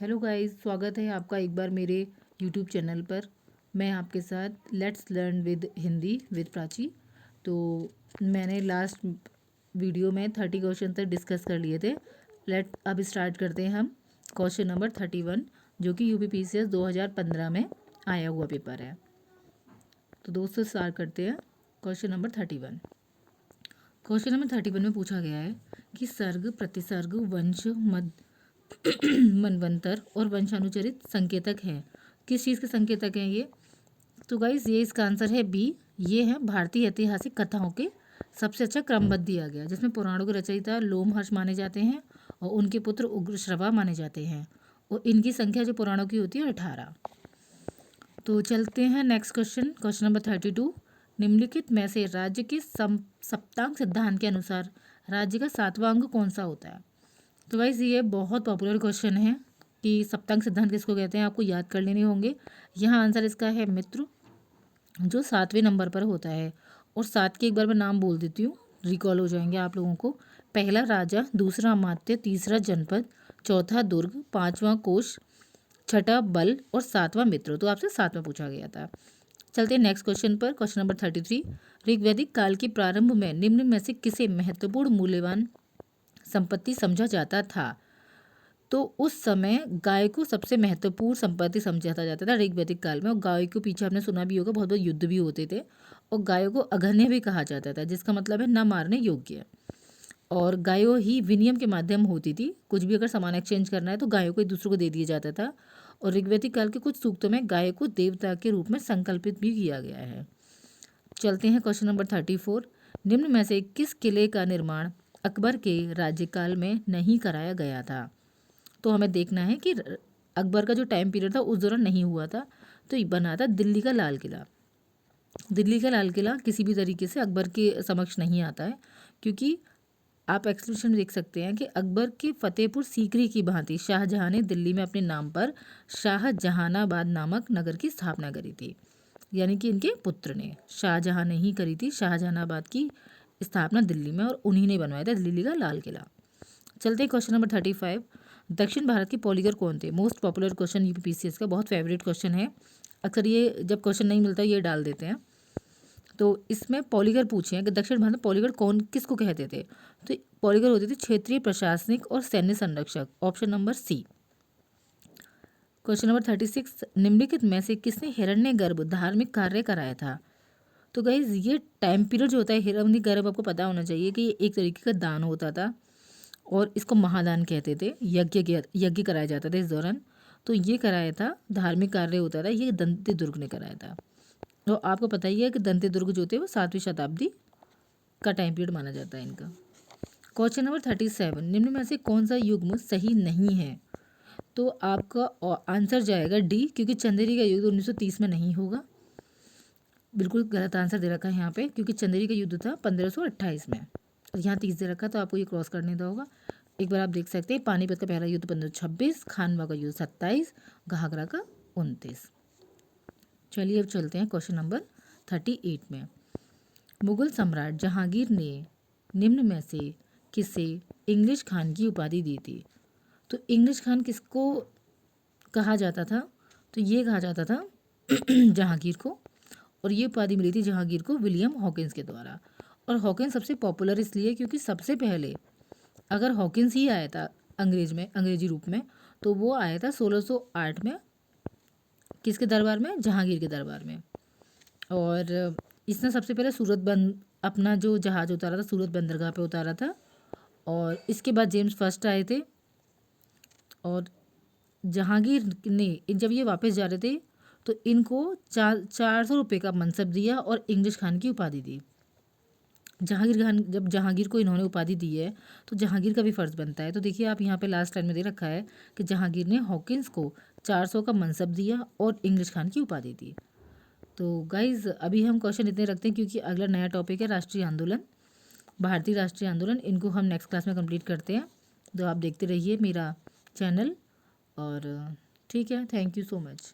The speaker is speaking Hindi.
हेलो गाइस, स्वागत है आपका एक बार मेरे यूट्यूब चैनल पर। मैं आपके साथ let's learn with Hindi with Prachi. तो मैंने लास्ट वीडियो में 30 क्वेश्चन तक डिस्कस कर लिए थे। अब स्टार्ट करते हैं हम क्वेश्चन नंबर 31, जो कि यूपीपीसीएस 2015 में आया हुआ पेपर है। तो दोस्तों स्टार्ट करते हैं क्वेश्चन नंबर 31। क्वेश्चन नंबर 31 में पूछा गया है कि सर्ग, प्रतिसर्ग, वंश, मध्य, मनवंतर और वंशानुचरित संकेतक हैं। किस चीज़ के संकेतक हैं ये? तो गाइस ये इसका आंसर है बी। ये है भारतीय ऐतिहासिक कथाओं के सबसे अच्छा क्रमबद्ध दिया गया, जिसमें पुराणों के रचयिता लोमहर्ष माने जाते हैं और उनके पुत्र उग्रश्रवा माने जाते हैं, और इनकी संख्या जो पुराणों की होती है 18। तो चलते हैं नेक्स्ट क्वेश्चन, क्वेश्चन नंबर 32। निम्नलिखित में से राज्य के सप्तांग सिद्धांत के अनुसार राज्य का 7वां अंग कौन सा होता है? तो गाइस ये बहुत पॉपुलर क्वेश्चन है कि सप्तांग सिद्धांत किसको कहते हैं, आपको याद कर लेने होंगे। यहाँ आंसर इसका है मित्र, जो 7वें नंबर पर होता है। और 7 के एक बार मैं नाम बोल देती हूँ, रिकॉल हो जाएंगे आप लोगों को। पहला राजा, दूसरा अमात्य, तीसरा जनपद, चौथा दुर्ग, 5वां कोश, छठा बल और 7वां मित्र। तो आपसे 7वां पूछा गया था। चलते हैं नेक्स्ट क्वेश्चन पर, क्वेश्चन नंबर 33। ऋग्वैदिक काल के प्रारंभ में निम्न में से किसे महत्वपूर्ण मूल्यवान संपत्ति समझा जाता था? तो उस समय गाय को सबसे महत्वपूर्ण संपत्ति समझा जाता था ऋग्वैदिक काल में। और गाय के पीछे आपने सुना भी होगा, बहुत बहुत युद्ध भी होते थे, और गायों को अघन्य भी कहा जाता था, जिसका मतलब है न मारने योग्य। और गायों ही विनिमय के माध्यम होती थी, कुछ भी अगर सामान एक्सचेंज करना है तो गायों को एक दूसरे को दे दिया जाता था। और ऋग्वैदिक काल के कुछ सूक्तों में गाय को देवता के रूप में संकल्पित भी किया गया है। चलते हैं क्वेश्चन नंबर 34। निम्न में से किस किले का निर्माण अकबर के राज्यकाल में नहीं कराया गया था? तो हमें देखना है कि अकबर का जो टाइम पीरियड था उस दौरान नहीं हुआ था। तो ये बना था दिल्ली का लाल किला। दिल्ली का लाल किला किसी भी तरीके से अकबर के समक्ष नहीं आता है, क्योंकि आप एक्सप्लेनेशन में देख सकते हैं कि अकबर के फतेहपुर सीकरी की भांति शाहजहां ने दिल्ली में अपने नाम पर शाहजहानाबाद नामक नगर की स्थापना करी थी। यानी कि इनके पुत्र ने, शाहजहां ने ही करी थी शाहजहानाबाद की स्थापना दिल्ली में, और उन्हीं ने बनवाया था दिल्ली का लाल किला। चलते हैं क्वेश्चन नंबर 35। दक्षिण भारत के पॉलीगर कौन थे? मोस्ट पॉपुलर क्वेश्चन यूपीपीसीएस का, बहुत फेवरेट क्वेश्चन है। अक्सर ये जब क्वेश्चन नहीं मिलता ये डाल देते हैं। तो इसमें पॉलीगर पूछे हैं कि दक्षिण भारत में पॉलीगर कौन किसको कहते थे? तो पॉलीगर होते थे क्षेत्रीय प्रशासनिक और सैन्य संरक्षक, option number C. Question number 36। निम्नलिखित में से किसने हिरण्यगर्भ धार्मिक कार्य कराया था? तो गाइज ये टाइम पीरियड जो होता है हिरण्यगर्भ, आपको पता होना चाहिए कि ये एक तरीके का दान होता था, और इसको महादान कहते थे। यज्ञ कराया जाता था इस दौरान। तो ये कराया था, धार्मिक कार्य होता था, ये दंती दुर्ग ने कराया था। तो आपको पता ही है कि दंती दुर्ग जो थे वो 7वीं शताब्दी का टाइम पीरियड माना जाता है इनका। Question number 37। निम्न में से कौन सा युग्म सही नहीं है? तो आपका आंसर जाएगा डी, क्योंकि चंदेरी का युद्ध 1930 में नहीं होगा। बिल्कुल गलत आंसर दे रखा है यहाँ पे, क्योंकि चंदेरी का युद्ध था 1528 में, और यहाँ 30 दे रखा, तो आपको ये क्रॉस करने का होगा। एक बार आप देख सकते हैं, पानीपत का पहला युद्ध 1526, खानवा का युद्ध 27, घाघरा का 29। चलिए अब चलते हैं क्वेश्चन नंबर 38 में। मुगल सम्राट जहांगीर ने निम्न में से किसे इंग्लिश खान की उपाधि दी थी? तो इंग्लिश खान किसको कहा जाता था? तो ये कहा जाता था जहांगीर को, और ये उपाधि मिली थी जहांगीर को विलियम हॉकिंस के द्वारा। और हॉकिंस सबसे पॉपुलर इसलिए क्योंकि सबसे पहले अगर हॉकिंस ही आया था अंग्रेजी रूप में, तो वो आया था 1608 में, किसके दरबार में? जहांगीर के दरबार में। और इसने सबसे पहले अपना जो जहाज उतारा था सूरत बंदरगाह पे उतारा था, और इसके बाद जेम्स फर्स्ट आए थे। और जहांगीर ने जब ये वापस जा रहे थे तो इनको 400 रुपये का मनसब दिया और इंग्लिश खान की उपाधि दी। जहांगीर खान, जब जहांगीर को इन्होंने उपाधि दी है तो जहांगीर का भी फ़र्ज़ बनता है। तो देखिए आप यहाँ पे लास्ट लाइन में दे रखा है कि जहांगीर ने हॉकिंस को 400 का मनसब दिया और इंग्लिश खान की उपाधि दी। तो गाइज़ अभी हम क्वेश्चन इतने रखते हैं, क्योंकि अगला नया टॉपिक है राष्ट्रीय आंदोलन, भारतीय राष्ट्रीय आंदोलन। इनको हम नेक्स्ट क्लास में कंप्लीट करते हैं। तो आप देखते रहिए मेरा चैनल, और ठीक है, थैंक यू सो मच।